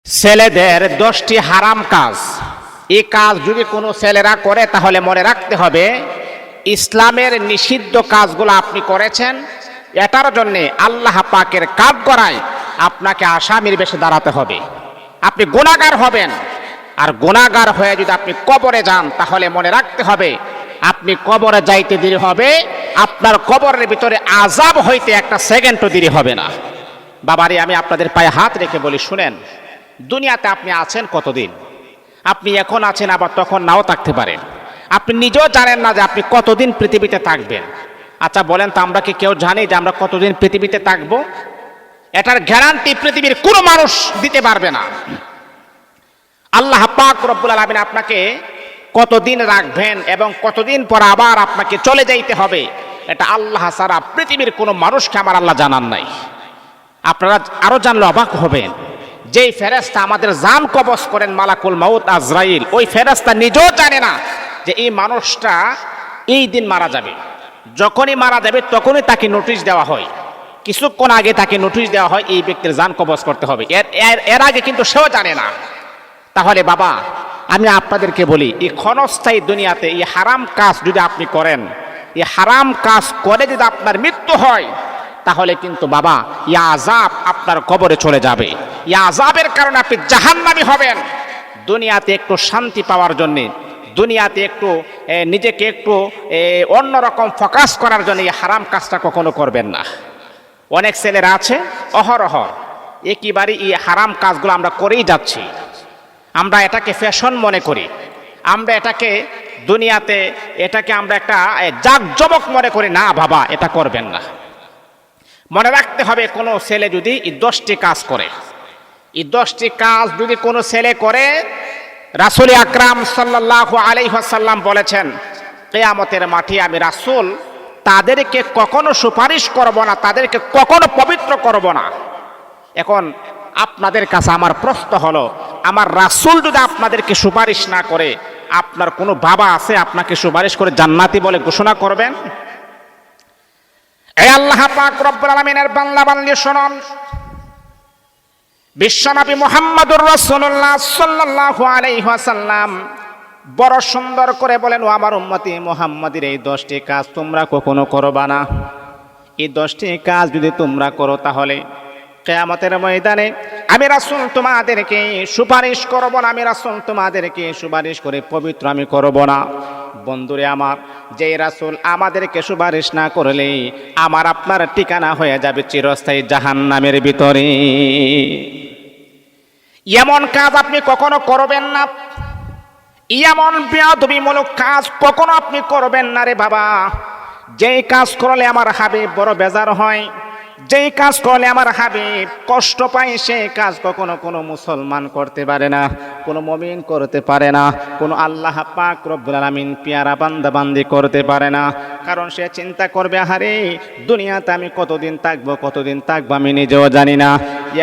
ছেলেদের 10টি হারাম কাজ। এই কাজ যদি কোনো ছেলেরা করে তাহলে মনে রাখতে হবে ইসলামের নিষিদ্ধ কাজগুলো আপনি করেছেন, এটার জন্যে আল্লাহ পাকের কাঠগড়ায় আপনাকে আসামির বেশে দাঁড়াতে হবে। আপনি গুনাহগার হবেন, আর গুনাহগার হয়ে যদি আপনি কবরে যান তাহলে মনে রাখতে হবে আপনি কবরে যাইতে দেরি হবে, আপনার কবরের ভিতরে আযাব হইতে একটা সেকেন্ডও দেরি হবে না। বাবারে, আমি আপনাদের পায়ে হাত রেখে বলি, শুনেন, দুনিয়াতে আপনি আছেন কতদিন? আপনি এখন আছেন, আবার তখন নাও থাকতে পারেন। আপনি নিজেও জানেন না যে আপনি কতদিন পৃথিবীতে থাকবেন। আচ্ছা বলেন তো, আমরা কি কেউ জানি যে আমরা কতদিন পৃথিবীতে থাকব? এটার গ্যারান্টি পৃথিবীর কোনো মানুষ দিতে পারবে না। আল্লাহ পাক রব্বুল আলামিন আপনাকে কতদিন রাখবেন এবং কতদিন পর আবার আপনাকে চলে যাইতে হবে, এটা আল্লাহ ছাড়া পৃথিবীর কোনো মানুষকে আমার আল্লাহ জানান নাই। আপনারা আরো জানলে অবাক হবেন, যেই ফেরেশতা আমাদের জান কবজ করেন মালাকুল মাউত আজরাইল, ওই ফেরেশতা নিজেও জানে না যে এই মানুষটা এই দিন মারা যাবে। যখনই মারা যাবে তখনই তাকে নোটিশ দেওয়া হয়, কিছুক্ষণ আগে তাকে নোটিশ দেওয়া হয় এই ব্যক্তির জান কবজ করতে হবে। এর আগে কিন্তু সেও জানে না। তাহলে বাবা, আমি আপনাদেরকে বলি, এই ক্ষণস্থায়ী দুনিয়াতে এই হারাম কাজ যদি আপনি করেন, এই হারাম কাজ করে যদি আপনার মৃত্যু হয়, তাহলে কিন্তু বাবা এই আযাব আপনার কবরে চলে যাবে। এই আযাবের কারণে আপনি জাহান্নামী হবেন। দুনিয়াতে একটু শান্তি পাওয়ার জন্য, দুনিয়াতে একটু নিজেকে একটু অন্যরকম ফোকাস করার জন্য এই হারাম কাজটা কখনো করবেন না। অনেক ছেলেরা আছে অহরহ একেবারে এই হারাম কাজগুলো আমরা করেই যাচ্ছি। আমরা এটাকে ফ্যাশন মনে করি, আমরা এটাকে দুনিয়াতে এটাকে আমরা একটা জাঁকজমক মনে করি। না বাবা, এটা করবেন না। মনে রাখতে হবে, কোনো ছেলে যদি এই 10টি কাজ করে, এই 10টি কাজ যদি কোনো ছেলে করে, রাসূল আকরাম সাল্লাল্লাহু আলাইহি ওয়াসাল্লাম বলেছেন, কিয়ামতের মাঠে আমি রাসূল তাদেরকে কখনো সুপারিশ করব না, তাদেরকে কখনো পবিত্র করব না। এখন আপনাদের কাছে আমার প্রশ্ন হলো, আমার রাসূল যদি আপনাদেরকে সুপারিশ না করে, আপনার কোনো বাবা আছে আপনাকে সুপারিশ করে জান্নাতি বলে ঘোষণা করবেন? এই আল্লাহ পাক রব্বুল আলামিনের বান্দা বান্দী শুনুন, বিশ্বনবী মুহাম্মদুর রাসূলুল্লাহ সাল্লাল্লাহু আলাইহি ওয়াসাল্লাম বড় সুন্দর করে বলেন, ও আমার উম্মতি মুহাম্মাদের এই 10টি কাজ তোমরা কখনো করবা না। এই 10টি কাজ যদি তোমরা করো তাহলে কিয়ামতের ময়দানে আমি রাসূল তোমাদেরকে সুপারিশ করব না, আমি রাসূল তোমাদেরকে সুপারিশ করে পবিত্র আমি করব না। বন্ধুরে আমার, যে রাসূল আমাদেরকে সুপারিশ না করলে আমার আপনার ঠিকানা হয়ে যাবে চিরস্থায়ী জাহান্নামের ভিতরে। এমন কাজ আপনি কখনো করবেন না, এমন বেয়াদবিমূলক কাজ কখনো আপনি করবেন না রে বাবা। যেই কাজ করলে আমার হাবিব বড় বেজার হয়, যেই কাজ করলে আমার হাবিব কষ্ট পায়, সেই কাজ কখনো কোনো মুসলমান করতে পারে না, কোনো মুমিন করতে পারে না, কোনো আল্লাহ পাক রব্বুল আলামিন পেয়ারা বান্দা বান্দি করতে পারে না। কারণ সে চিন্তা করবে, আরে দুনিয়াতে আমি কতদিন থাকবো আমি নিজেও জানি না।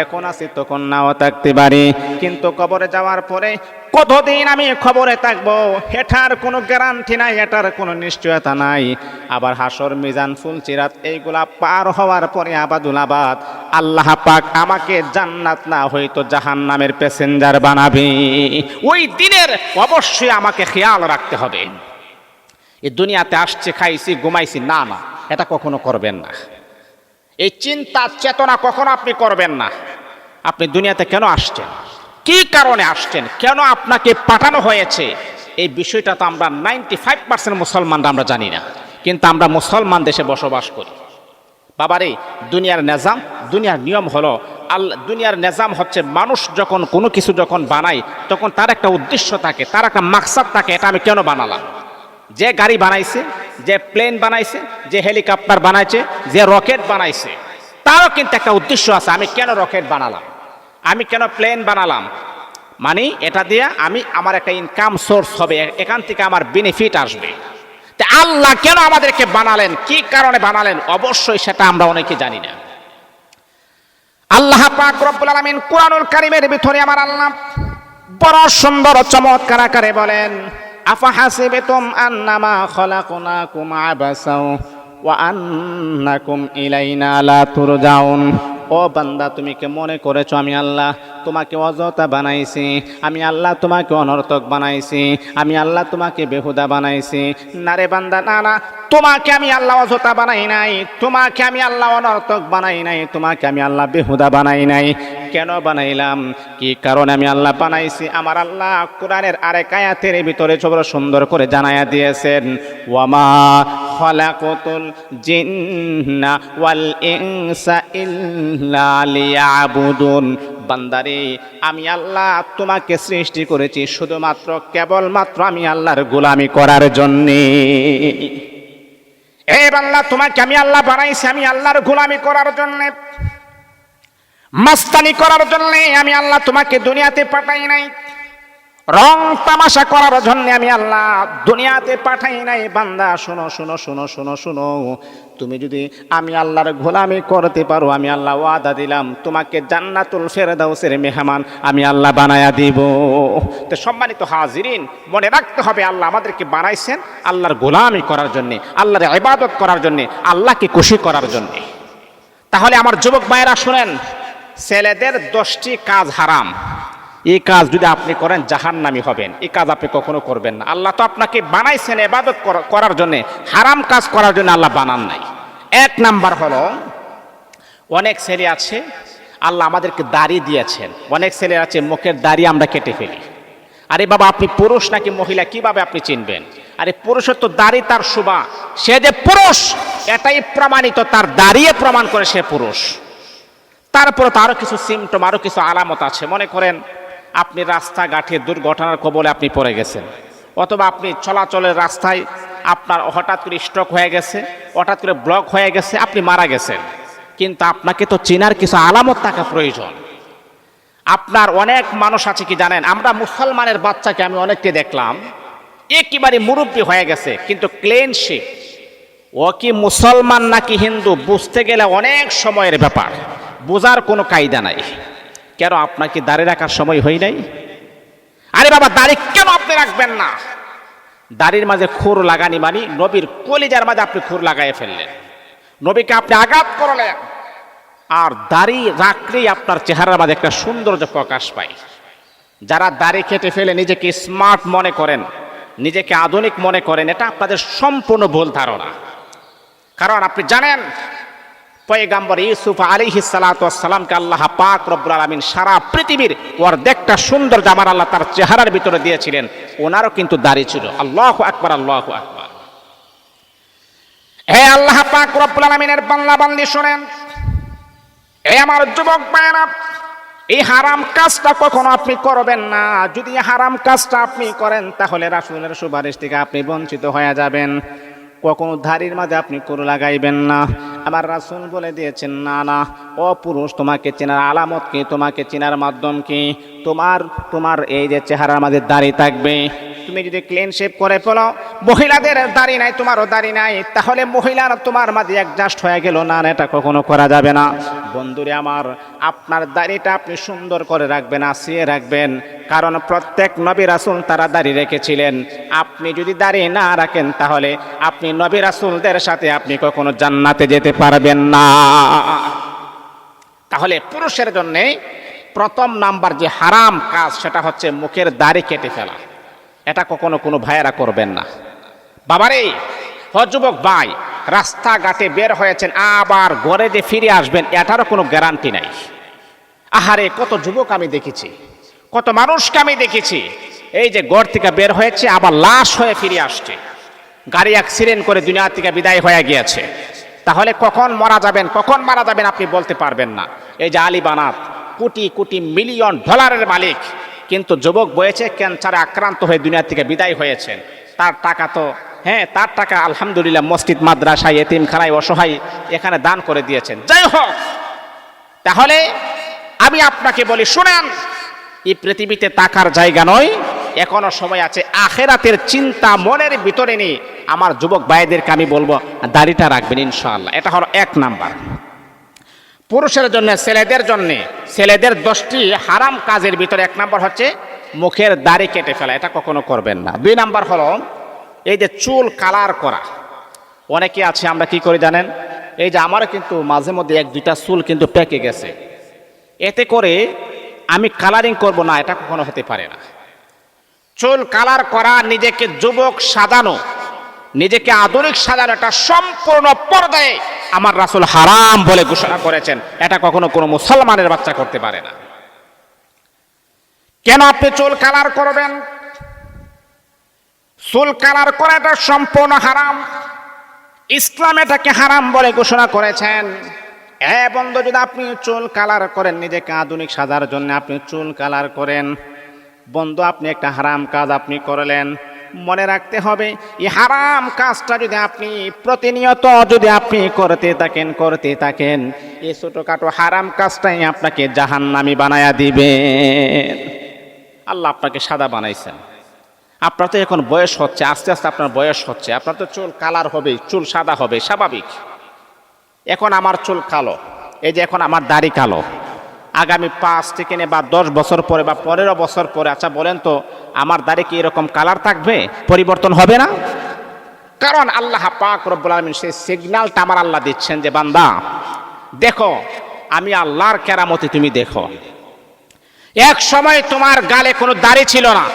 এখন আছি তখন নাও থাকতে পারি, কিন্তু কবরে যাওয়ার পরে কতদিন আমি খবরে থাকবো এটার কোনো গ্যারান্টি নাই, এটার কোনো নিশ্চয়তা নাই। আবার হাসর মিজান ফুলসিরাত এইগুলা পার হওয়ার পরে আবাদুল আবাদ আল্লাহ পাক আমাকে জান্নাত না হয়তো জাহান্নামের প্যাসেঞ্জার বানাবে। ওই দিনের অবশ্যই আমাকে খেয়াল রাখতে হবে। এই দুনিয়াতে আসছে, খাইছি, ঘুমাইছি, না না, এটা কখনো করবেন না। এই চিন্তা চেতনা কখনো আপনি করবেন না। আপনি দুনিয়াতে কেন আসছেন, কি কারণে আসছেন, কেন আপনাকে পাঠানো হয়েছে, এই বিষয়টা তো আমরা 95% মুসলমানরা আমরা জানি না। কিন্তু আমরা মুসলমান দেশে বসবাস করি। বাবারে, দুনিয়ার নিজাম, দুনিয়ার নিয়ম হলো দুনিয়ার নিজাম হচ্ছে মানুষ যখন কোনো কিছু যখন বানায় তখন তার একটা উদ্দেশ্য থাকে, তার একটা মাকসাদ থাকে। এটা আমি কেন বানালাম? যে গাড়ি বানাইছে, যে প্লেন বানাইছে, যে হেলিকপ্টার বানাইছে, যে রকেট বানাইছে, তারও কিন্তু একটা উদ্দেশ্য আছে। আমি কেন রকেট বানালাম, আমি কেন প্লেন বানালাম, মানে এটা দিয়ে আমার একটা ইনকাম সোর্স হবে, এখান থেকে আমার বেনিফিট আসবে। তা আল্লাহ কেন আমাদেরকে বানালেন, কি কারণে বানালেন, অবশ্যই সেটা আমরা অনেকে জানি না। আল্লাহ পাক রব্বুল আলামিন কুরআনুল কারীমের ভিতরে আমার আল্লাহ বড় সুন্দর চমৎকার আকারে বলেন, আফাহাসিবতুম আন্নামা খলাকনাকুম আবাসাও ওয়া আন্নাকুম ইলাইনা লা তুরজাউন। ও বান্দা তুমি কে মনে করেছো আমি আল্লাহ তোমাকে অযথা বানাইছি, আমি আল্লাহ তোমাকে অনর্থক বানাইছি, আমি আল্লাহ তোমাকে বেহুদা বানাইছি? না রে বান্দা, না না, তোমাকে আমি আল্লাহ অযথা বানাই নাই, তোমাকে আমি আল্লাহ অনর্থক বানাই নাই, তোমাকে আমি আল্লাহ বেহুদা বানাই নাই। কেন বানাইলাম, কি কারণে আমি আল্লাহ বানাইছি? আমার আল্লাহ কোরআনের আরেক আয়াতের ভিতরে বড় সুন্দর করে জানায়া দিয়েছেন, ওয়ামা খালাকাতুল জিন্না ওয়াল ইনসা ইল্লা লিয়াবুদুন। বান্দারে, আমি আল্লাহ তোমাকে সৃষ্টি করেছি শুধুমাত্র কেবলমাত্র আমি আল্লাহর গোলামি করার জন্যে। এ বান্দা, তোমাকে আমি আল্লাহ বানাইছি আমি আল্লাহর গোলামি করার জন্যে, মাস্তানি করার জন্যে আমি আল্লাহ তোমাকে দুনিয়াতে পাঠাই নাই, রং তামাশা করার জন্য আমি আল্লাহ দুনিয়াতে পাঠাই নাই। বান্দা শোনো শোনো শোনো শোনো শোনো, তুমি যদি আমি আল্লাহর গোলামি করতে পারো, আমি আল্লাহ ওয়াদা দিলাম তোমাকে জান্নাতুল ফেরদাউসের মেহমান আমি আল্লাহ বানায়া দিব। তো সম্মানিত হাজিরিন, মনে রাখতে হবে আল্লাহ আমাদেরকে বানাইছেন আল্লাহর গোলামি করার জন্যে, আল্লাহর ইবাদত করার জন্যে, আল্লাহকে খুশি করার জন্যে। তাহলে আমার যুবক ভাইয়েরা শুনেন, ছেলেদের 10টি কাজ হারাম, এই কাজ যদি আপনি করেন জাহান্নামী হবেন, এই কাজ আপনি কখনো করবেন না। আল্লাহ তো আপনাকে বানাইছেন ইবাদত করার জন্য, হারাম কাজ করার জন্য আল্লাহ বানান নাই। 1 নাম্বার হলো, অনেক ছেলে আছে আল্লাহ আমাদেরকে দাড়ি দিয়েছেন, অনেক ছেলে আছে মুখের দাড়ি আমরা কেটে ফেলি। আরে বাবা, আপনি পুরুষ নাকি মহিলা কিভাবে আপনি চিনবেন? আরে পুরুষের তো দাড়ি তার শোভা, সে যে পুরুষ এটাই প্রমাণিত, তার দাড়িয়ে প্রমাণ করে সে পুরুষ। তারপরে তো আরো কিছু সিমটম, আরো কিছু আলামত আছে। মনে করেন আপনি রাস্তাঘাটে দুর্ঘটনার কবলে আপনি পড়ে গেছেন, অথবা আপনি চলাচলের রাস্তায় আপনার হঠাৎ করে স্ট্রোক হয়ে গেছে, হঠাৎ করে ব্লক হয়ে গেছে, আপনি মারা গেছেন, কিন্তু আপনাকে তো চেনার কিছু আলামত থাকা প্রয়োজন। আপনার অনেক মানুষ আছে কি জানেন, আমরা মুসলমানের বাচ্চাকে আমি অনেককে দেখলাম একেবারে মুরব্বী হয়ে গেছে, কিন্তু ক্লিন শেভ। ও কি মুসলমান নাকি হিন্দু বুঝতে গেলে অনেক সময়ের ব্যাপার, বোঝার কোনো কায়দা নাই। কেন আপনার কি দাড়ি রাখার সময় হয় নাই? আরে বাবা, দাড়ি কেন আপনি রাখবেন না? দাড়ির মাঝে খুর লাগানি মানে নবীর কলিজার মাঝে আপনি খুর লাগাই ফেললেন, নবীকে আপনি আঘাত করলেন। আর দাড়ি রাখলেই আপনার চেহারার মাঝে একটা সৌন্দর্য প্রকাশ পায়। যারা দাড়ি কেটে ফেলে নিজেকে স্মার্ট মনে করেন, নিজেকে আধুনিক মনে করেন, এটা আপনাদের সম্পূর্ণ ভুল ধারণা। কারণ আপনি জানেন পয়গম্বর ইউসুফ আলাইহিস সালাতু ওয়াস সালামকে আল্লাহ পাক রব্বুল আলামিন সারা পৃথিবীর অর্ধেকটা সৌন্দর্য আমার আল্লাহ তার চেহারার ভিতরে দিয়েছিলেন, ওনারও কিন্তু দাড়ি ছিল। আল্লাহু আকবার, আল্লাহু আকবার। হে আল্লাহ পাক রব্বুল আলামিনের বান্দা বান্দি শুনেন, এই আমার যুবক ভাইরা, এই হারাম কাজটা কখনো আপনি করবেন না। যদি হারাম কাজটা আপনি করেন তাহলে রাসূলের সুপারিশ থেকে আপনি বঞ্চিত হয়ে যাবেন। কখনো দাড়ির মাঝে আপনি খুর লাগাইবেন না। আমার রাসূল বলে দিয়েছেন, না না, ও পুরুষ, তোমাকে চেনার আলামত কি, তোমাকে চেনার মাধ্যম কি? তোমার এই যে চেহারার মাঝে দাড়ি থাকবে, তুমি যদি ক্লিন শেভ করে ফেলো, মহিলাদের দাড়ি নাই তোমারও দাড়ি নাই, তাহলে মহিলার তোমার মাঝে অ্যাডজাস্ট হয়ে গেল, না এটা কখনো করা যাবে না। বন্ধুরে আমার, আপনার দাড়িটা আপনি সুন্দর করে রাখবেন, আসিয়ে রাখবেন, কারণ প্রত্যেক নবী রাসূল তারা দাড়ি রেখেছিলেন। আপনি যদি দাড়ি না রাখেন তাহলে আপনি নবী রাসূলদের সাথে আপনি কখনো জান্নাতে যেতে পারবেন না। তাহলে পুরুষের জন্য প্রথম নাম্বার যে হারাম কাজ সেটা হচ্ছে মুখের দাড়ি কেটে ফেলা। এটা কখনো কোনো ভাইয়েরা করবেন না। বাবারে, যুবক ভাই, রাস্তাঘাটে বের হয়েছেন, আবার ঘরে যে ফিরে আসবেন এটারও কোনো গ্যারান্টি নাই। আহারে, কত যুবক আমি দেখেছি, কত মানুষকে আমি দেখেছি, এই যে ঘর থেকে বের হয়েছে আবার লাশ হয়ে ফিরে আসছে, গাড়ি অ্যাক্সিডেন্ট করে দুনিয়া থেকে বিদায় হয়ে গিয়েছে। তাহলে কখন মারা যাবেন আপনি বলতে পারবেন না। এই যে আলী বানাত কোটি কোটি মিলিয়ন ডলারের মালিক, কিন্তু যুবক বয়সে ক্যান্সারে আক্রান্ত হয়ে দুনিয়া থেকে বিদায় হয়েছেন। তার টাকা তো তার টাকা আলহামদুলিল্লাহ মসজিদ, মাদ্রাসায়, এতিমখানায়, অসহায় এখানে দান করে দিয়েছেন। যাই হোক, তাহলে আমি আপনাকে বলি, শুনেন, এই পৃথিবীতে টাকার জায়গা নয়, এখনো সময় আছে। আখেরাতের চিন্তা মনের ভিতরে নিয়ে আমার যুবক ভাইদেরকে আমি বলবো দাড়িটা রাখবেন ইনশাআল্লাহ। এটা হলো 1 নাম্বার। পুরুষের জন্য, ছেলেদের 10টি হারাম কাজের ভিতরে 1 নাম্বার হচ্ছে মুখের দাড়ি কেটে ফেলা, এটা কখনো করবেন না। 2 নাম্বার হলো এই যে চুল কালার করা। অনেকে আছে আমরা কি করি জানেন, এই যে আমারও কিন্তু মাঝে মধ্যে এক দুইটা চুল কিন্তু পেকে গেছে, এতে করে আমি কালারিং করব না, এটা কখনো হতে পারে না। চুল কালার করা, নিজেকে যুবক সাজানো, নিজেকে আধুনিক সাজানো, এটা সম্পূর্ণ পর্যায়ে আমার রাসূল হারাম বলে ঘোষণা করেছেন। এটা কখনো কোনো মুসলমানের বাচ্চা করতে পারে না। কেন আপনি চুল কালার করবেন? চুল কালার করাটা সম্পূর্ণ হারাম। ইসলাম এটাকে হারাম বলে ঘোষণা করেছেন। বন্ধু, যদি আপনি চুল কালার করেন, নিজেকে আধুনিক সাজার জন্য আপনি চুল কালার করেন, বন্ধু আপনি একটা হারাম কাজ আপনি করলেন। মনে রাখতে হবে, এই হারাম কাজটা যদি আপনি প্রতিনিয়ত যদি আপনি করতে থাকেন, এই ছোটখাটো হারাম কাজটাই আপনাকে জাহান্নামী বানায়া দিবেন। আল্লাহ আপনাকে সাদা বানাইছেন, আপনার তো এখন বয়স হচ্ছে, আস্তে আস্তে আপনার বয়স হচ্ছে, আপনার তো চুল কালার হবে, চুল সাদা হবে, স্বাভাবিক। এখন আমার চুল কালো, এই যে এখন আমার দাড়ি কালো, আগামী 5 থেকে বা 10 বছর পরে বা 15 বছর পরে, আচ্ছা বলেন তো, আমার দাড়ি কি এরকম কালার থাকবে? পরিবর্তন হবে না? কারণ আল্লাহ পাক রব্বুল আলামিন সেই সিগন্যালটা আমার আল্লাহ দিচ্ছেন যে বান্দা দেখো, আমি আল্লাহর কেরামতি তুমি দেখো। এক সময় তোমার গালে কোনো দাড়ি ছিল না,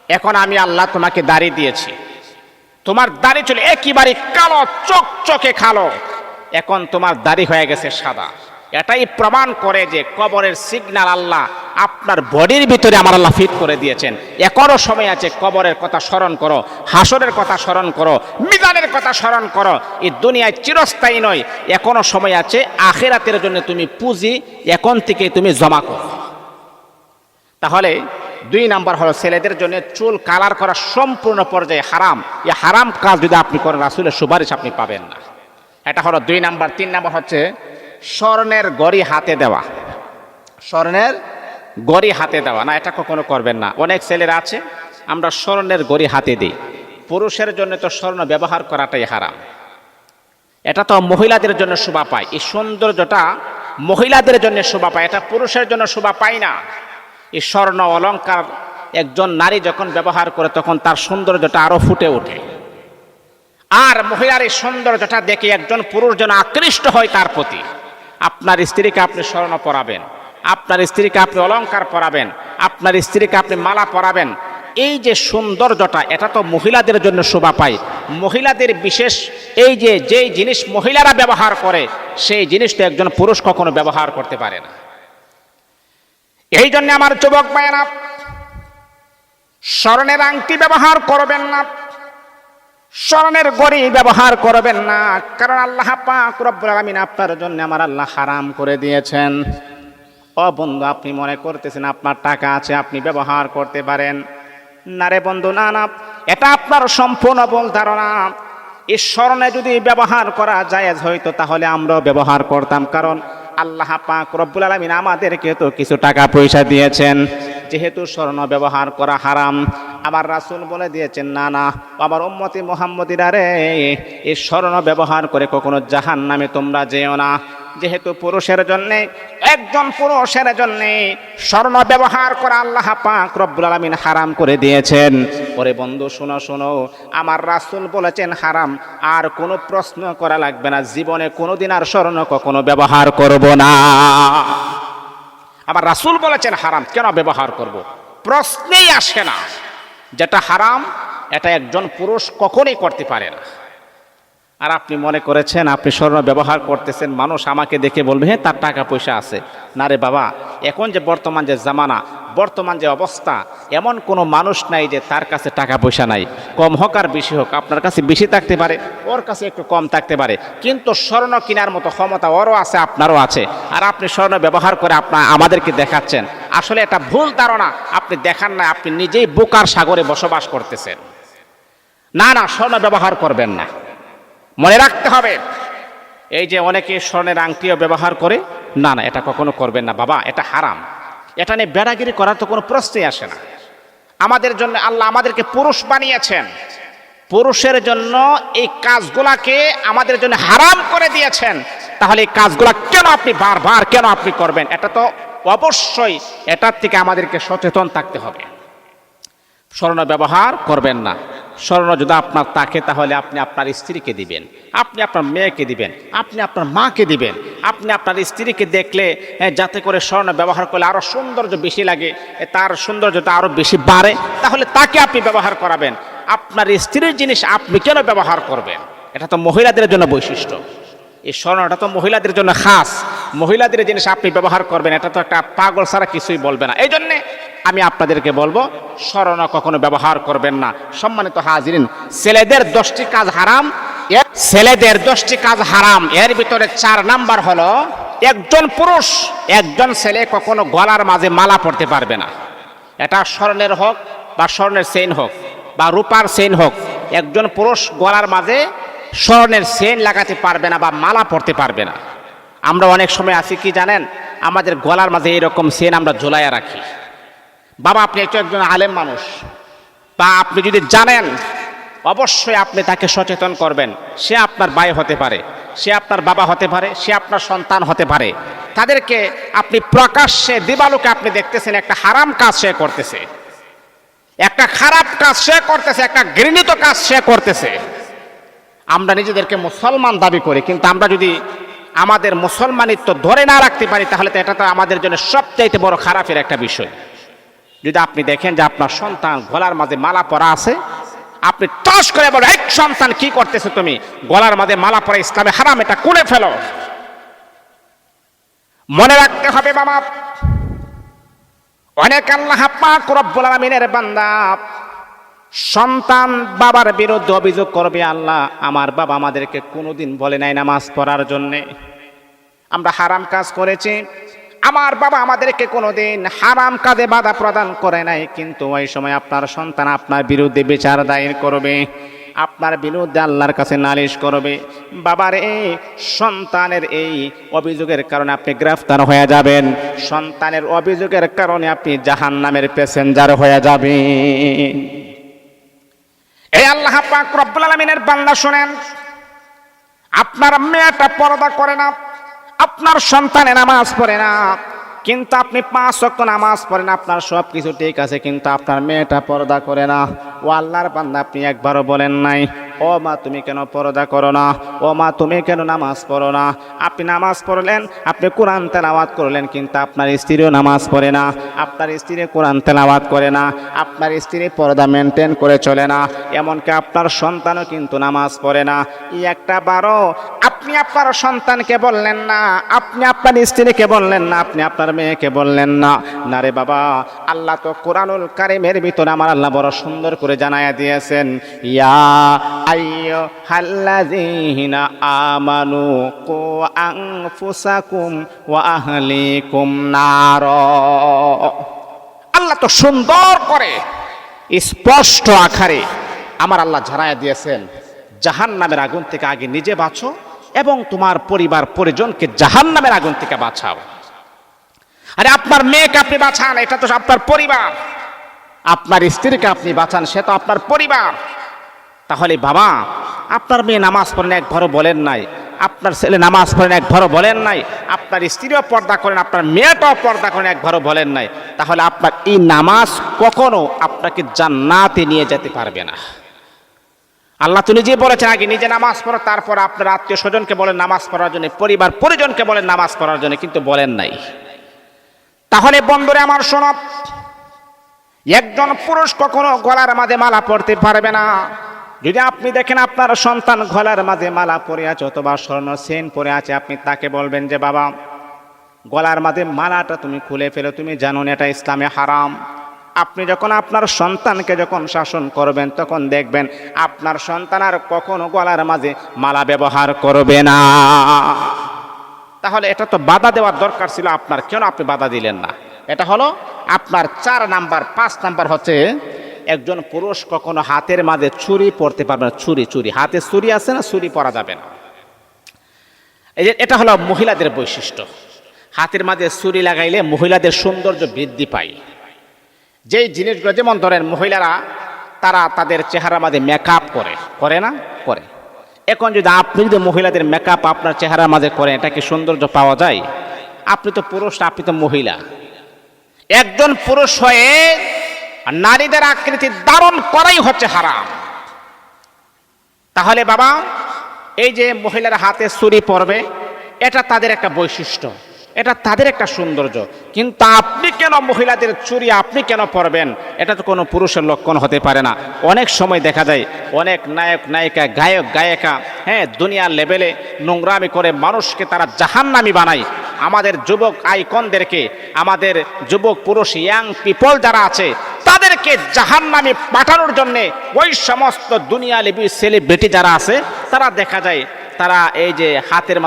এখন আমি আল্লাহ তোমাকে দাড়ি দিয়েছি। তোমার দাড়ি ছিল একেবারে কালো, চকচকে কালো, এখন তোমার দাড়ি হয়ে গেছে সাদা। এটাই প্রমাণ করে যে কবরের সিগন্যাল আল্লাহ আপনার বডির ভিতরে আমার আল্লাহ ফিট করে দিয়েছেন। এখনো সময় আছে, কবরের কথা স্মরণ করো, হাসরের কথা স্মরণ করো, মিজানের কথা স্মরণ করো। এই দুনিয়ায় চিরস্থায়ী নয়, এখনো সময় আছে। আখিরাতের জন্য তুমি পুঁজি এখন থেকে তুমি জমা করো। তাহলে 2 নাম্বার হলো, ছেলেদের জন্য চুল কালার করা সম্পূর্ণ পর্যায়ে হারাম। এই হারাম কাজ যদি আপনি করেন, রাসূলের সুপারিশ আপনি পাবেন না। এটা হলো 2 নাম্বার। 3 নাম্বার হচ্ছে স্বর্ণের গড়ি হাতে দেওয়া। স্বর্ণের গড়ি হাতে দেওয়া না, এটা কখনো করবেন না। অনেক ছেলেরা আছে, আমরা স্বর্ণের গড়ি হাতে দিই। পুরুষের জন্য তো স্বর্ণ ব্যবহার করাটাই হারাম, এটা তো মহিলাদের জন্য শোভা পায়। এই সৌন্দর্যটা মহিলাদের জন্য শোভা পায়, এটা পুরুষের জন্য শোভা পায় না। এই স্বর্ণ অলংকার একজন নারী যখন ব্যবহার করে, তখন তার সৌন্দর্যটা আরো ফুটে ওঠে। আর মহিলার এই সৌন্দর্যটা দেখে একজন পুরুষ যেন আকৃষ্ট হয় তার প্রতি। আপনার স্ত্রীকে আপনি স্বর্ণ পরাবেন, আপনার স্ত্রীকে আপনি অলংকার পরাবেন, আপনার স্ত্রীকে আপনি মালা পরাবেন। এই যে সৌন্দর্যটা, এটা তো মহিলাদের জন্য শোভা পায়। মহিলাদের বিশেষ এই যে যেই জিনিস মহিলারা ব্যবহার করে, সেই জিনিসটা একজন পুরুষ কখনো ব্যবহার করতে পারে না। এই জন্য আমার যুবক ভাইয়েরা, স্বর্ণের আংটি ব্যবহার করবেন না, স্বর্ণের গড়ি ব্যবহার করবেন না, কারণ আল্লাহ পাক রব্বুল আলামিন আপনার জন্য আমার আল্লাহ হারাম করে দিয়েছেন। ও বন্ধু, আপনি মনে করতেছেন আপনার টাকা আছে, আপনি ব্যবহার করতে পারেন। না রে বন্ধু, না না, এটা আপনার সম্পূর্ণ ভুল ধারণা। এই স্বর্ণে যদি ব্যবহার করা জায়েজ হইতো, তাহলে আমরাও ব্যবহার করতাম। কারণ আল্লাহ পাক রব্বুল আলামিন আমাদেরকে তো কিছু টাকা পয়সা দিয়েছেন। যেহেতু স্বর্ণ ব্যবহার করা হারাম, আমার রাসূল বলে দিয়েছেন, না না আমার উম্মতি মুহাম্মদীরা রে, এই স্বর্ণ ব্যবহার করে কখনো জাহান্নামে তোমরা যেও না। যেহেতু পুরুষের জন্য, একজন পুরুষের জন্য স্বর্ণ ব্যবহার করা আল্লাহ পাক রব্বুল আলামিন হারাম করে দিয়েছেন। ওরে বন্ধু, শোনো শোনো, আমার রাসূল বলেছেন হারাম, আর কোনো প্রশ্ন করা লাগবে না। জীবনে কোনোদিন আর স্বর্ণ কখনো ব্যবহার করব না। আমার রাসূল বলেছেন হারাম, কেন ব্যবহার করব? প্রশ্নেই আসে না। যেটা হারাম, এটা একজন পুরুষ কখনোই করতে পারে না। আর আপনি মনে করেছেন আপনি স্বর্ণ ব্যবহার করতেছেন, মানুষ আমাকে দেখে বলবে হ্যাঁ তার টাকা পয়সা আছে। না রে বাবা, এখন যে বর্তমান যে জামানা, বর্তমান যে অবস্থা, এমন কোনো মানুষ নাই যে তার কাছে টাকা পয়সা নাই। কম হোক আর বেশি হোক, আপনার কাছে বেশি থাকতে পারে, ওর কাছে একটু কম থাকতে পারে, কিন্তু স্বর্ণ কেনার মতো ক্ষমতা ওরও আছে, আপনারও আছে। আর আপনি স্বর্ণ ব্যবহার করে আমাদেরকে দেখাচ্ছেন। আসলে এটা ভুল ধারণা, আপনি দেখান না, আপনি নিজেই বোকার সাগরে বসবাস করতেছেন। না না, স্বর্ণ ব্যবহার করবেন না। মনে রাখতে হবে, এই যে অনেকে স্বর্ণের আংটিও ব্যবহার করে, না না, এটা কখনো করবেন না বাবা, এটা হারাম। এটা নিয়ে বেড়াগিরি করার তো কোনো প্রশ্নই আসে না। আমাদের জন্য আল্লাহ আমাদেরকে পুরুষ বানিয়েছেন, পুরুষের জন্য এই কাজগুলাকে আমাদের জন্য হারাম করে দিয়েছেন। তাহলে এই কাজগুলা কেন আপনি বারবার কেন আপনি করবেন? এটা তো অবশ্যই এটার থেকে আমাদেরকে সচেতন থাকতে হবে। স্বর্ণ ব্যবহার করবেন না। স্বর্ণ যদি আপনার থাকে তাহলে আপনি আপনার স্ত্রীকে দিবেন, আপনি আপনার মেয়েকে দিবেন, আপনি আপনার মাকে দিবেন। আপনি আপনার স্ত্রীকে দেখলে যাতে করে স্বর্ণ ব্যবহার করলে আরও সৌন্দর্য বেশি লাগে, তার সৌন্দর্যটা আরও বেশি বাড়ে, তাহলে তাকে আপনি ব্যবহার করাবেন। আপনার স্ত্রীর জিনিস আপনি কেন ব্যবহার করবেন? এটা তো মহিলাদের জন্য বৈশিষ্ট্য। এই স্বর্ণটা তো মহিলাদের জন্য খাস, মহিলাদের জিনিস আপনি ব্যবহার করবেন, এটা তো একটা পাগল ছাড়া কিছুই বলবে না। এই জন্যে আমি আপনাদেরকে বলবো স্বর্ণ কখনো ব্যবহার করবেন না। সম্মানিত হাজিরিন, ছেলেদের 10টি কাজ হারাম, ছেলেদের 10টি কাজ হারাম। এর ভিতরে 4 নাম্বার হলো, একজন পুরুষ, একজন ছেলে কখনো গলার মাঝে মালা পরতে পারবে না। এটা স্বর্ণের হোক বা স্বর্ণের চেইন হোক বা রূপার চেইন হোক, একজন পুরুষ গলার মাঝে স্বর্ণের চেইন লাগাতে পারবে না বা মালা পরতে পারবে না। আমরা অনেক সময় আছি কি জানেন, আমাদের গলার মাঝে এরকম চেইন আমরা ঝোলাইয়া রাখি। বাবা, আপনি একজন আলেম মানুষ, বা আপনি যদি জানেন, অবশ্যই আপনি তাকে সচেতন করবেন। সে আপনার ভাই হতে পারে, সে আপনার বাবা হতে পারে, সে আপনার সন্তান হতে পারে। তাদেরকে আপনি প্রকাশ্যে দিবালোকে আপনি দেখতেছেন একটা হারাম কাজ সে করতেছে, একটা খারাপ কাজ সে করতেছে, একটা ঘৃণিত কাজ সে করতেছে। আমরা নিজেদেরকে মুসলমান দাবি করি, কিন্তু আমরা যদি আমাদের মুসলমানিত্ব ধরে না রাখতে পারি তাহলে তো এটা তো আমাদের জন্য সবচাইতে বড় খারাপের একটা বিষয়। যদি আপনি দেখেন যে আপনার সন্তান গলার মাঝে মালা পরা আছে, আপনি টস করে বলেন, এই সন্তান কি করতেছে তুমি, গলার মাঝে মালা পরা ইসলামে হারাম, এটা খুলে ফেলো। মনে রাখতে হবে বাবা, অনেক আল্লাহ পাক রব্বুল আলামিনের বান্দা সন্তান বাবার বিরুদ্ধে অভিযোগ করবে, আল্লাহ আমার বাবা আমাদেরকে কোনোদিন বলে নাই নামাজ পড়ার জন্যে, আমরা হারাম কাজ করেছি, আমার বাবা আমাদেরকে কোনোদিন হারাম কাজে বাধা প্রদান করে নাই। কিন্তু ওই সময় আপনার সন্তান আপনার বিরুদ্ধে বিচার দায়ের করবে, আপনার বিরুদ্ধে আল্লাহর কাছে নালিশ করবে। বাবার এই সন্তানের এই অভিযোগের কারণে আপনি গ্রেফতার হয়ে যাবেন, সন্তানের অভিযোগের কারণে আপনি জাহান্নামের প্যাসেঞ্জার হয়ে যাবেন। এই আল্লাহ পাক রব্বুল আলামিনের বান্দা শুনেন, আপনার মেয়েটা পর্দা করে না, আপনার সন্তানে নামাজ পড়ে না, কিন্তু আপনি 5 ওয়াক্ত নামাজ পড়েন, আপনার সব কিছু ঠিক আছে, কিন্তু আপনার মেয়েটা পর্দা করে না। ও আল্লাহর বান্দা, আপনি একবারও বলেন নাই, ও মা তুমি কেন পর্দা করো না, ও মা তুমি কেন নামাজ পড়ো না? আপনি নামাজ পড়লেন, আপনি কোরআন তেলাওয়াত করলেন, কিন্তু আপনার স্ত্রীও নামাজ পড়ে না, আপনার স্ত্রী কোরআন তেলাওয়াত করে না, আপনার স্ত্রী পর্দা মেনটেন করে চলে না, এমনকি আপনার সন্তানও কিন্তু নামাজ পড়ে না। এই একটা বারো আপনি আপনার সন্তানকে বললেন না, আপনি আপনার স্ত্রীকে বললেন না, আপনি আপনার মেয়েকে বললেন না। না রে বাবা, আল্লাহ তো কোরআনুল কারীমের ভিতরে আমার আল্লাহ বড় সুন্দর করে জানায়া দিয়েছেন, ইয়া আইয়ুহাল্লাযীনা আমানু কু আনফুসাকুম ওয়া আহলিকুম নার। আল্লাহ তো সুন্দর করে স্পষ্ট আকারে আমার আল্লাহ জানায়া দিয়েছেন, জাহান্নামের আগুন থেকে আগে নিজে বাঁচো এবং তোমার পরিবার পরিজনকে জাহান্নামের আগুন থেকে বাঁচাও। আরে আপনার মেয়েকে আপনি বাঁচান, এটা তো আপনার পরিবার, আপনার স্ত্রীকে আপনি বাঁচান, সে তো আপনার পরিবার। তাহলে বাবা, আপনার মেয়ে নামাজ পড়েন একবারও বলেন নাই, আপনার ছেলে নামাজ পড়েন একবারও বলেন নাই, আপনার স্ত্রীও পর্দা করেন, আপনার মেয়েটাও পর্দা করেন একবারও বলেন নাই, তাহলে আপনার এই নামাজ কখনো আপনাকে জান্নাতে নিয়ে যেতে পারবে না। আল্লাহ তো নিজে বলেছেন আগে নিজে নামাজ পড়ো, তারপর আপনার আত্মীয় স্বজনকে বলেন নামাজ পড়ার জন্য, পরিবার পরিজনকে বলেন নামাজ পড়ার জন্য, কিন্তু বলেন নাই। তাহলে বন্ধুরা আমার শোনো, একজন পুরুষ কখনো গলার মাঝে মালা পড়তে পারবে না। যদি আপনি দেখেন আপনার সন্তান গলার মাঝে মালা পরে আছে অথবা স্বর্ণ চেইন পরে আছে, আপনি তাকে বলবেন যে বাবা গলার মাঝে মালাটা তুমি খুলে ফেলো, তুমি জানো না এটা ইসলামে হারাম। আপনি যখন আপনার সন্তানকে যখন শাসন করবেন তখন দেখবেন আপনার সন্তান আর কখনো গলার মাঝে মালা ব্যবহার করবে না। তাহলে এটা তো বাধা দেওয়ার দরকার ছিল আপনার, কেন আপনি বাধা দিলেন না? এটা হলো আপনার 4 নাম্বার। 5 নাম্বার হচ্ছে, একজন পুরুষ কখনো হাতের মাঝে ছুরি পরতে পারবে না। ছুরি হাতে ছুরি আছে না, ছুরি পরা যাবে না। এটা হলো মহিলাদের বৈশিষ্ট্য। হাতের মাঝে ছুরি লাগাইলে মহিলাদের সৌন্দর্য বৃদ্ধি পায়। যেই জিনিসগুলো, যেমন ধরেন মহিলারা তারা তাদের চেহারার মাঝে মেকআপ করে না, করে। এখন যদি আপনি যদি মহিলাদের মেকআপ আপনার চেহারার মাঝে করেন, এটা কি সৌন্দর্য পাওয়া যায়? আপনি তো পুরুষ, আপনি তো মহিলা। একজন পুরুষ হয়ে নারীদের আকৃতি ধারণ করাই হচ্ছে হারাম। তাহলে বাবা, এই যে মহিলার হাতে চুড়ি পরবে, এটা তাদের একটা বৈশিষ্ট্য, এটা তাদের একটা সৌন্দর্য। কিন্তু আপনি কেন মহিলাদের চুড়ি আপনি কেন পরবেন? এটা তো কোনো পুরুষের লক্ষণ হতে পারে না। অনেক সময় দেখা যায় অনেক নায়ক নায়িকা, গায়ক গায়িকা, হ্যাঁ, দুনিয়ার লেভেলে নোংরামি করে মানুষকে তারা জাহান্নামী বানায়। আমাদের যুবক আইকনদেরকে, আমাদের যুবক পুরুষ ইয়াং পিপল যারা আছে, তাদেরকে জাহান্নামে পাঠানোর জন্যে ওই সমস্ত দুনিয়া লিবি সেলিব্রিটি যারা আছে, তারা দেখা যায় তারা এই যে হাতের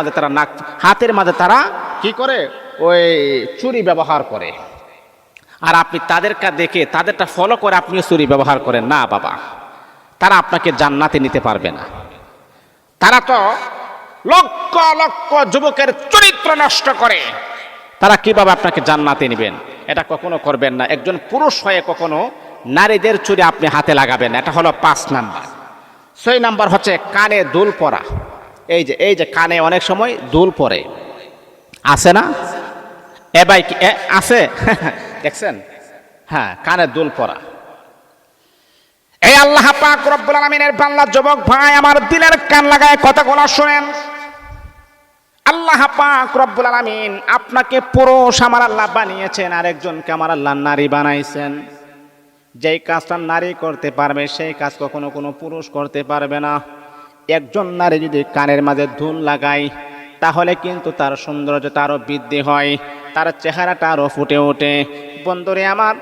মাঝে তারা কি করে, ওই চুরি ব্যবহার করে। আর আপনি তাদেরকে দেখে তাদেরটা ফলো করে আপনিও চুরি ব্যবহার করেন না বাবা, তারা আপনাকে জান্নাতে নিতে পারবে না। তারা তো লক্ষ লক্ষ যুবকের চরিত্র নষ্ট করে, তারা কিভাবে আপনাকে জান্নাতে নেবেন? এটা কখনো করবেন না। একজন পুরুষ হয়ে কখনো নারীদের চুরি আপনি হাতে লাগাবেন না। এটা হলো 5 নাম্বার। 6 নাম্বার হচ্ছে কানে দুল পরা। এই যে কানে অনেক সময় দুল পরে, আছে না? এ ভাই কি আছে? দেখছেন? হ্যাঁ, কানে দুল পরা। এই আল্লাহ পাক রব্বুল আলামিনের বান্দা যুবক ভাই আমার, দিলের কান লাগায় কথাগুলো শুনেন। আল্লাহ পাক রব্বুল আলামিন আপনাকে পুরুষ আমার আল্লাহ বানিয়েছেন, আর একজনকে আমার আল্লাহ নারী বানাইছেন। যেই কাজটা নারী করতে পারবে সেই কাজ কখনো কোনো পুরুষ করতে পারবে না। একজন নারী যদি কানের মাঝে দুল লাগায়, তাহলে কিন্তু তার সৌন্দর্যটা আরো বৃদ্ধি হয়, তার চেহারাটা আরো ফুটে ওঠে। বন্ধুরে আমার,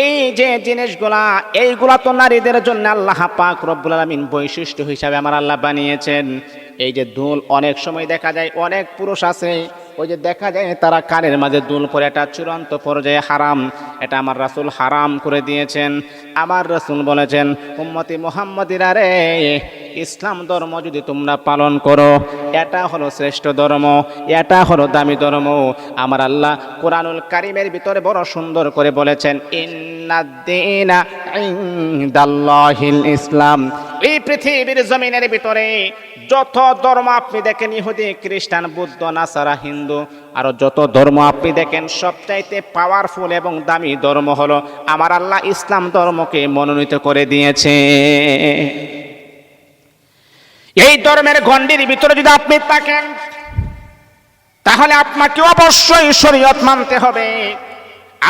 এই যে জিনিসগুলা, এইগুলা তো নারীদের জন্য আল্লাহ পাক রব্বুল আলামিন বৈশিষ্ট্য হিসাবে আমার আল্লাহ বানিয়েছেন। এই যে দুল, অনেক সময় দেখা যায় অনেক পুরুষ আছে, ওই যে দেখা যায় তারা কানের মাঝে দুল পরে, এটা চূড়ান্ত পর্যায়ে হারাম। এটা আমার রাসূল হারাম করে দিয়েছেন। আমার রাসূল বলেছেন, উম্মতি মুহাম্মাদিরা রে, ইসলাম ধর্ম যদি তোমরা পালন করো, এটা হলো শ্রেষ্ঠ ধর্ম, এটা হলো দামি ধর্ম। আমার আল্লাহ কোরআনুল কারীমের ভিতরে বড় সুন্দর করে বলেছেন, ইন্নাদ-দীনা ইনদাল্লাহিল ইসলাম। এই পৃথিবীর জমিনের ভিতরে যত ধর্ম আপনি দেখেন, ইহুদি, খ্রিস্টান, বৌদ্ধ, নাসারা, হিন্দু, আরো যত ধর্ম আপনি দেখেন, সবচাইতে পাওয়ারফুল এবং দামি ধর্ম হলো আমার আল্লাহ ইসলাম ধর্মকে মনোনীত করে দিয়েছে। এই ধর্মের গণ্ডির ভিতরে যদি আপনি থাকেন, তাহলে আপনাকে অবশ্যই শরীয়ত মানতে হবে।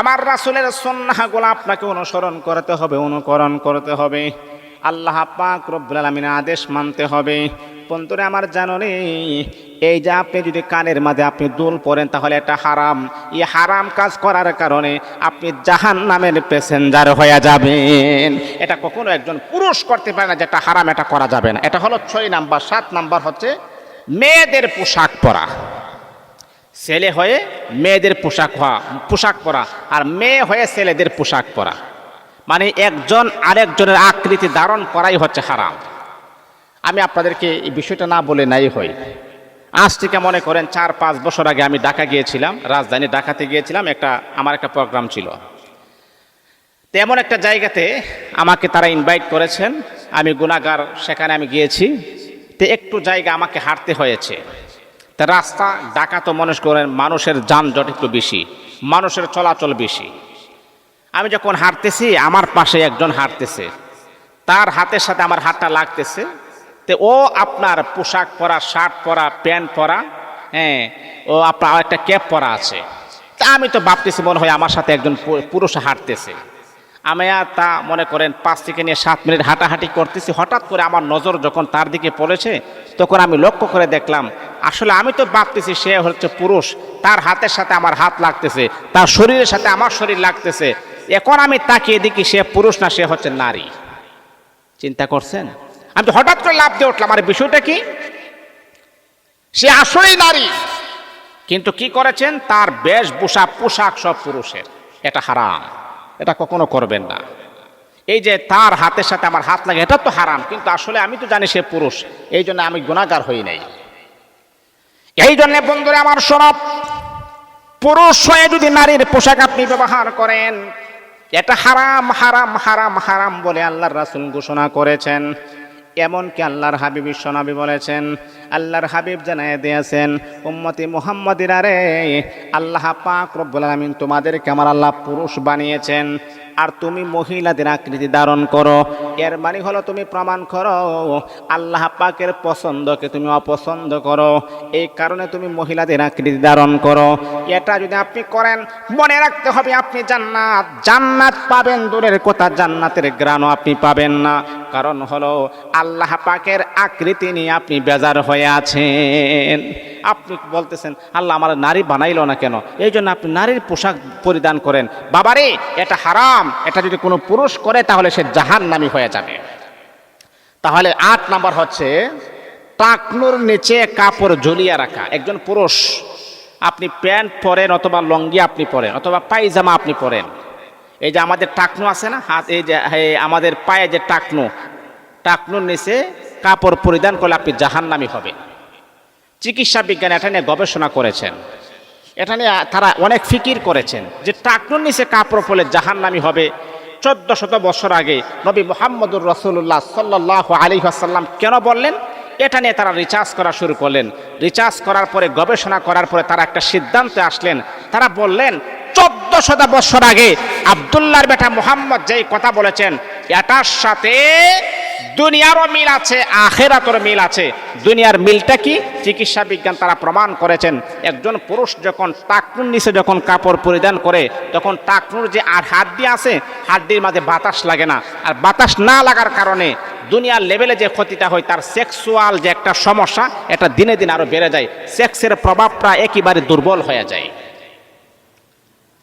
আমার রাসূলের সুন্নাহগুলো আপনাকে অনুসরণ করতে হবে, অনুকরণ করতে হবে। আল্লাহ পাক রব্বুল আলামিনের আদেশ মানতে হবে। বন্ধুরা আমার, জানেন এই যে আপনি যদি কানের মাঝে আপনি দুল পরেন, তাহলে এটা হারাম। এই হারাম কাজ করার কারণে আপনি জাহান্নামের প্যাসেঞ্জার হয়ে যাবেন। এটা কখনো একজন পুরুষ করতে পারে না, যেটা হারাম এটা করা যাবে না। এটা হলো 6 নাম্বার। 7 নাম্বার হচ্ছে মেয়েদের পোশাক পরা। ছেলে হয়ে মেয়েদের পোশাক পরা, আর মেয়ে হয়ে ছেলেদের পোশাক পরা, মানে একজন আরেকজনের আকৃতি ধারণ করাই হচ্ছে হারাম। আমি আপনাদেরকে এই বিষয়টা না বলে নাই হই। আজ থেকে মনে করেন 4-5 বছর আগে আমি ঢাকা গিয়েছিলাম, রাজধানী ঢাকাতে গিয়েছিলাম, আমার একটা প্রোগ্রাম ছিল। তেমন একটা জায়গাতে আমাকে তারা ইনভাইট করেছেন, আমি গুনাহগার, সেখানে আমি গিয়েছি। তো একটু জায়গা আমাকে হাঁটতে হয়েছে। তা রাস্তা ঢাকা তো মনে করেন মানুষের যানজট একটু বেশি, মানুষের চলাচল বেশি। আমি যখন হাঁটতেছি, আমার পাশে একজন হাঁটতেছে, তার হাতের সাথে আমার হাতটা লাগতেছে। তো ও আপনার পোশাক পরা, শার্ট পরা, প্যান্ট পরা, হ্যাঁ, ও আপনার একটা ক্যাপ পরা আছে। তা আমি তো ভাবতেছি মনে হয় আমার সাথে একজন পুরুষ হাঁটতেছে। আমি আর তা মনে করেন 5 থেকে নিয়ে 7 মিনিট হাঁটাহাঁটি করতেছি। হঠাৎ করে আমার নজর যখন তার দিকে পড়েছে, তখন আমি লক্ষ্য করে দেখলাম আসলে আমি তো ভাবতেছি সে হচ্ছে পুরুষ, তার হাতের সাথে আমার হাত লাগতেছে, তার শরীরের সাথে আমার শরীর লাগতেছে। এখন আমি তাকিয়ে দেখি সে পুরুষ না, সে হচ্ছে নারী। চিন্তা করছেন? আমি তো হঠাৎ করে লাফ দিয়ে উঠলাম, আর বিষয়টা কি, সে আসলেই নারী। কিন্তু কি করেছেন, তার বেশভূষা, পোশাক সব পুরুষের। এটা হারাম, এটা কখনো করবেন না। এই যে তার হাতের সাথে আমার হাত লাগে, এটা তো হারাম, কিন্তু আসলে আমি তো জানি সে পুরুষ, এই জন্য আমি গুনাহগার হই নাই। এই জন্য বন্ধুরা আমার শোনো, পুরুষ হয়ে যদি নারীর পোশাক আপনি ব্যবহার করেন, এটা হারাম, হারাম, হারাম, হারাম বলে আল্লাহর রাসূল ঘোষণা করেছেন। এমনকি আল্লাহর হাবিব বিশ্বনবী বলেছেন, আল্লাহর হাবিব জানায় দিয়েছেন, উম্মতি মুহাম্মাদিরা রে, আল্লাহ পাক রব্বুল আলামিন তোমাদেরকে আমার আল্লাহ পুরুষ বানিয়েছেন, আর তুমি মহিলাদের আকৃতি ধারণ করো, এর মানে হলো তুমি প্রমাণ করো আল্লাহ পাকের পছন্দকে তুমি অপছন্দ করো, এই কারণে তুমি মহিলাদের আকৃতি ধারণ করো। এটা যদি আপনি করেন, মনে রাখতে হবে আপনি জান্নাত পাবেন দূরের কথা, জান্নাতের ঘ্রাণও আপনি পাবেন না। কারণ হলো আল্লাহ পাকের আকৃতি নিয়ে আপনি বেজার হয়ে আছেন। আপনি বলতেছেন আল্লাহ আমার নারী বানাইলো না কেন, এই জন্য আপনি নারীর পোশাক পরিধান করেন। বাবারে, এটা হারাম। এটা যদি কোনো পুরুষ করে তাহলে সে জাহান্নামী হয়ে যাবে। তাহলে 8 নাম্বার হচ্ছে টাকনুর নিচে কাপড় ঝুলিয়ে রাখা। একজন পুরুষ, আপনি প্যান্ট পরেন অথবা লঙ্গি আপনি পরেন অথবা পায়জামা আপনি পরেন, এই যে আমাদের টাকনু আছে না হাত, এই যে আমাদের পায়ে যে টাকনুর নিচে কাপড় পরিধান করলে আপনি জাহান্নামী হবেন। চিকিৎসা বিজ্ঞান এটা নিয়ে গবেষণা করেছেন, এটা নিয়ে তারা অনেক ফিকির করেছেন যে টাকনুর নিচে কাপড় পরলে জাহান্নামী হবে। 1400 বছর আগে নবী মুহাম্মদুর রাসূলুল্লাহ সাল্লাল্লাহু আলাইহি ওয়াসাল্লাম কেন বললেন, এটা নিয়ে তারা রিসার্চ করা শুরু করলেন। রিসার্চ করার পরে, গবেষণা করার পরে তারা একটা সিদ্ধান্তে আসলেন। তারা বললেন 1400 বছর আগে আব্দুল্লাহর বেটা মুহাম্মদ যেই কথা বলেছেন, এটার সাথে দুনিয়ারও মিল আছে, আখিরাতেরও মিল আছে। দুনিয়ার মিলটা কি? চিকিৎসা বিজ্ঞান তারা প্রমাণ করেছেন। একজন পুরুষ যখন টাকনুর নিচে যখন কাপড় পরিধান করে, তখন টাকনুর যে আর হাড্ডি আছে, হাড্ডির মাঝে বাতাস লাগে না। আর বাতাস না লাগার কারণে দুনিয়ার লেভেলে যে ক্ষতিটা হয়, তার সেক্সুয়াল যে একটা সমস্যা, এটা দিনে দিনে আরো বেড়ে যায়। সেক্সের প্রভাবটা একেবারে দুর্বল হয়ে যায়।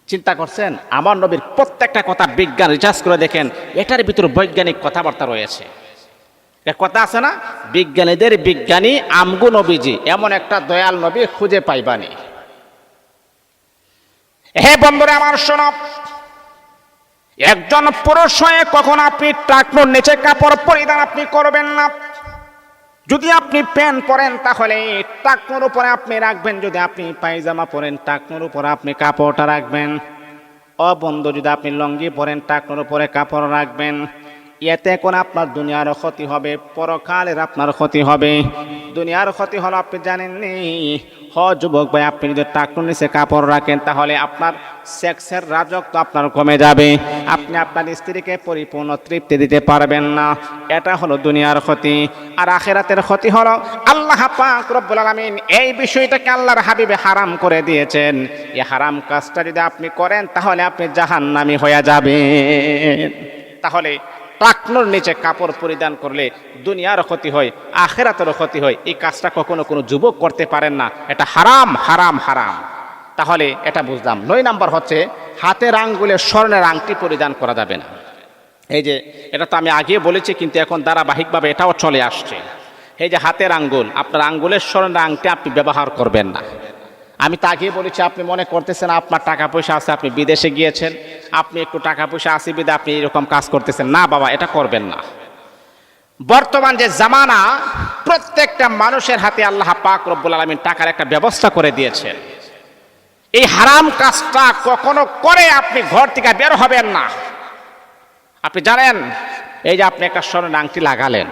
চিন্তা করছেন? আমার নবীর প্রত্যেকটা কথা বিজ্ঞান রিসার্চ করে দেখেন, এটার ভিতরে বৈজ্ঞানিক কথাবার্তা রয়েছে। এক কথা আছে না, বিজ্ঞানীদের বিজ্ঞানী আমগু নবীজি, এমন একটা দয়াল নবী খুঁজে পাইবানি। হে বন্ধুরা আমার, শোনো, একজন পুরুষ হয়ে কখন আপনি টাকনুর নিচে কাপড় পরিধান আপনি করবেন না। যদি আপনি প্যান্ট পরেন তাহলে টাকনুর উপরে আপনি রাখবেন, যদি আপনি পায়জামা পরেন টাকনুর উপরে আপনি কাপড়টা রাখবেন। ও বন্ধু, যদি আপনি লঙ্গি পরেন টাকনুর উপরে কাপড় রাখবেন। এতে করে আপনার দুনিয়ার ক্ষতি হবে, পরকালের আপনার ক্ষতি হবে। দুনিয়ার ক্ষতি হলো আপনি জানেননি। যুবক ভাই, আপনি যদি টাকনুর নিচে কাপড় রাখেন তাহলে আপনার সেক্সের রাজত্ব আপনার কমে যাবে, আপনি আপনার স্ত্রীকে পরিপূর্ণ তৃপ্তি দিতে পারবেন না। এটা হলো দুনিয়ার ক্ষতি। আর আখিরাতের ক্ষতি হলো আল্লাহ পাক রব্বুল আলামিন এই বিষয়টাকে আল্লাহর হাবিবে হারাম করে দিয়েছেন। এই হারাম কাজটা যদি আপনি করেন তাহলে আপনি জাহান্নামী হয়ে যাবেন। তাহলে টাকনুর নিচে কাপড় পরিধান করলে দুনিয়ার ক্ষতি হয়, আখিরাতেরও ক্ষতি হয়। এই কাজটা কখনো কোনো যুবক করতে পারেন না। এটা হারাম, হারাম, হারাম। তাহলে এটা বুঝলাম। 9 নাম্বার হচ্ছে হাতের আঙ্গুলে স্বর্ণের আংটি পরিধান করা যাবে না। এই যে এটা তো আমি আগে বলেছি, কিন্তু এখন ধারাবাহিকভাবে এটাও চলে আসছে। এই যে হাতের আঙ্গুল, আপনার আঙ্গুলের স্বর্ণের আংটি আপনি ব্যবহার করবেন না। আমি তো আগে বলেছি, আপনি মনে করতেছেন আপনার টাকা পয়সা আছে, আপনি বিদেশে গিয়েছেন, আপনি একটু টাকা পয়সা আছে বিদে আপনি এরকম কাজ করতেছেন। না বাবা, এটা করবেন না। বর্তমান যে জামানা, প্রত্যেকটা মানুষের হাতে আল্লাহ পাক রব্বুল আলামিন টাকার একটা ব্যবস্থা করে দিয়েছেন। এই হারাম কাজটা কখনো করে আপনি ঘর থেকে বের হবেন না। আপনি জানেন, এই যে আপনি একটা স্বর্ণের আংটি লাগালেন,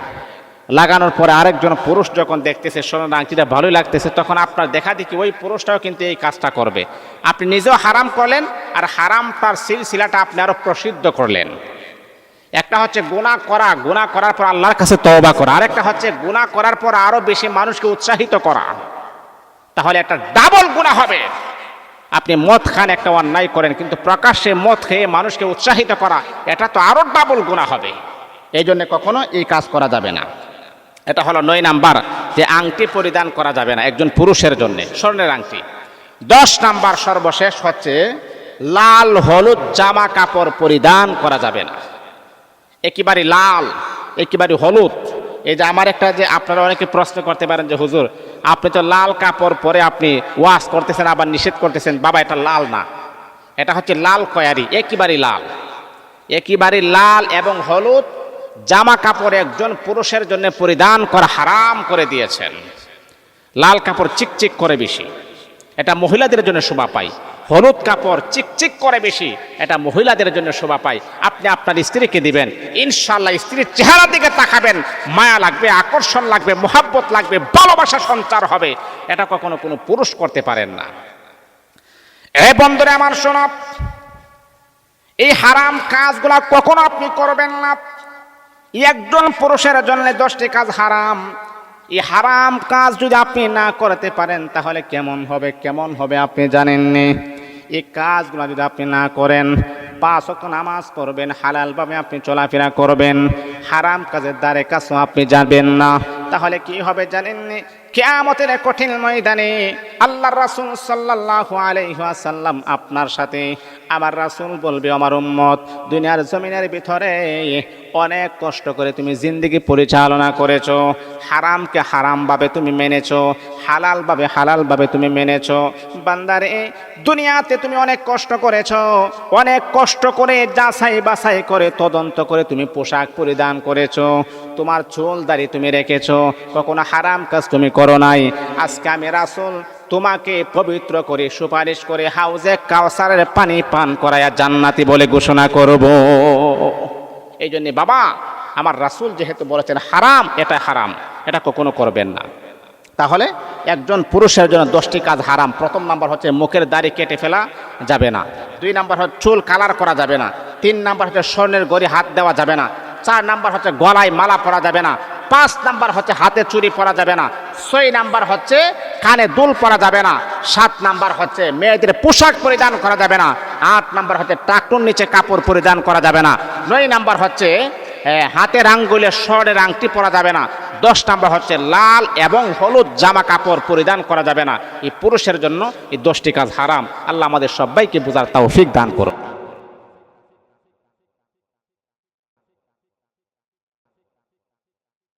লাগানোর পরে আরেকজন পুরুষ যখন দেখতেছে স্বর্ণের আংটিটা ভালোই লাগতেছে, তখন আপনার দেখা দেখি ওই পুরুষটাও কিন্তু এই কাজটা করবে। আপনি নিজেও হারাম করলেন, আর হারাম তার সিলসিলাটা আপনি আরো প্রসিদ্ধ করলেন। একটা হচ্ছে গুনাহ করা, গুনাহ করার পর আল্লাহর কাছে তওবা করা, আরেকটা হচ্ছে গুনাহ করার পর আরো বেশি মানুষকে উৎসাহিত করা। তাহলে একটা ডাবল গুনাহ হবে। আপনি মদ খান, একটা অন্যায় করেন, কিন্তু প্রকাশ্যে মদ খেয়ে মানুষকে উৎসাহিত করা, এটা তো আরো ডাবল গুনাহ হবে। এই জন্য কখনো এই কাজ করা যাবে না। এটা হলো 9 নাম্বার, যে আংটি পরিধান করা যাবে না একজন পুরুষের জন্য, স্বর্ণের আংটি। 10 নাম্বার সর্বশেষ হচ্ছে লাল হলুদ জামা কাপড় পরিধান করা যাবে না। একেবারে লাল, একেবারে হলুদ। এই যে আমার একটা, যে আপনারা অনেকে প্রশ্ন করতে পারেন যে হুজুর, আপনি তো লাল কাপড় পরে আপনি ওয়াজ করতেছেন, আবার নিষেধ করতেছেন। বাবা, এটা লাল না, এটা হচ্ছে লাল খয়েরি, একেবারে লাল। একেবারে লাল এবং হলুদ জামা কাপড় একজন পুরুষের জন্য পরিধান করা হারাম করে দিয়েছেন। লাল কাপড় চিকচিক করে বেশি, এটা মহিলাদের জন্য শোভা পায়। হলুদ কাপড় চিকচিক করে বেশি, এটা মহিলাদের জন্য শোভা পায়। আপনি আপনার স্ত্রীকে দিবেন, ইনশাআল্লাহ স্ত্রীর চেহারা দিকে তাকাবেন, মায়া লাগবে, আকর্ষণ লাগবে, মোহাব্বত লাগবে, ভালোবাসা সঞ্চার হবে। এটা কখনো কোনো পুরুষ করতে পারেন না। এ বন্ধুরা আমার, শোনো, এই হারাম কাজগুলা কখনো আপনি করবেন না। একজন পুরুষের জন্য 10টি কাজ হারাম। এই হারাম কাজ যদি আপনি না করতে পারেন তাহলে কেমন হবে আপনি জানেননি। এই কাজগুলো যদি আপনি না করেন, 5 ওয়াক্ত নামাজ পড়বেন, হালালভাবে আপনি চলাফেরা করবেন, হারাম কাজের দ্বারে কাছেও আপনি যাবেন না, তাহলে কি হবে জানেননি? কিয়ামতের কঠিন ময়দানে আল্লাহর রাসূল সাল্লাল্লাহু আলাইহি ওয়াসাল্লাম আপনার সাথে, আমার রাসূল বলবে, আমার উম্মত দুনিয়ার জমিনের ভিতরে অনেক কষ্ট করে তুমি জিন্দেগি পরিচালনা করেছো, হারামকে হারামভাবে তুমি মেনেছো, হালালভাবে তুমি মেনেছো। বান্দারে, দুনিয়াতে তুমি অনেক কষ্ট করেছো, অনেক কষ্ট করে যাচাই বাছাই করে তদন্ত করে তুমি পোশাক পরিধান করেছো, তোমার চুল দাড়ি তুমি রেখেছো, কখনো হারাম কাজ তুমি করো নাই। আজকে আমি রাসূল তোমাকে পবিত্র করে সুপারিশ করে হাউজে কাউসারের পানি পান করায়া জান্নাতি বলে ঘোষণা করব। এই জন্য বাবা, আমার রাসূল যেহেতু বলেছেন হারাম, এটা কখনো করবেন না। তাহলে একজন পুরুষের জন্য 10টি কাজ হারাম। প্রথম নাম্বার হচ্ছে মুখের দাড়ি কেটে ফেলা যাবে না। 2 নাম্বার হচ্ছে চুল কালার করা যাবে না। 3 নাম্বার হচ্ছে স্বর্ণের গড়ি হাত দেওয়া যাবে না। 4 নাম্বার হচ্ছে গলায় মালা পরা যাবে না। 5 নাম্বার হচ্ছে হাতে চুড়ি পরা যাবে না। 6 নাম্বার হচ্ছে কানে দুল পরা যাবে না। 7 নাম্বার হচ্ছে মেয়েদের পোশাক পরিধান করা যাবে না। 8 নাম্বার হচ্ছে টাকটুর নিচে কাপড় পরিধান করা যাবে না। 9 নাম্বার হচ্ছে হাতের আঙ্গুলে স্বর্ণের আংটি পরা যাবে না। 10 নাম্বার হচ্ছে লাল এবং হলুদ জামা কাপড় পরিধান করা যাবে না। এই পুরুষের জন্য এই 10টি কাজ হারাম। আল্লাহ আমাদের সবাইকে বুঝার তৌফিক দান করুন।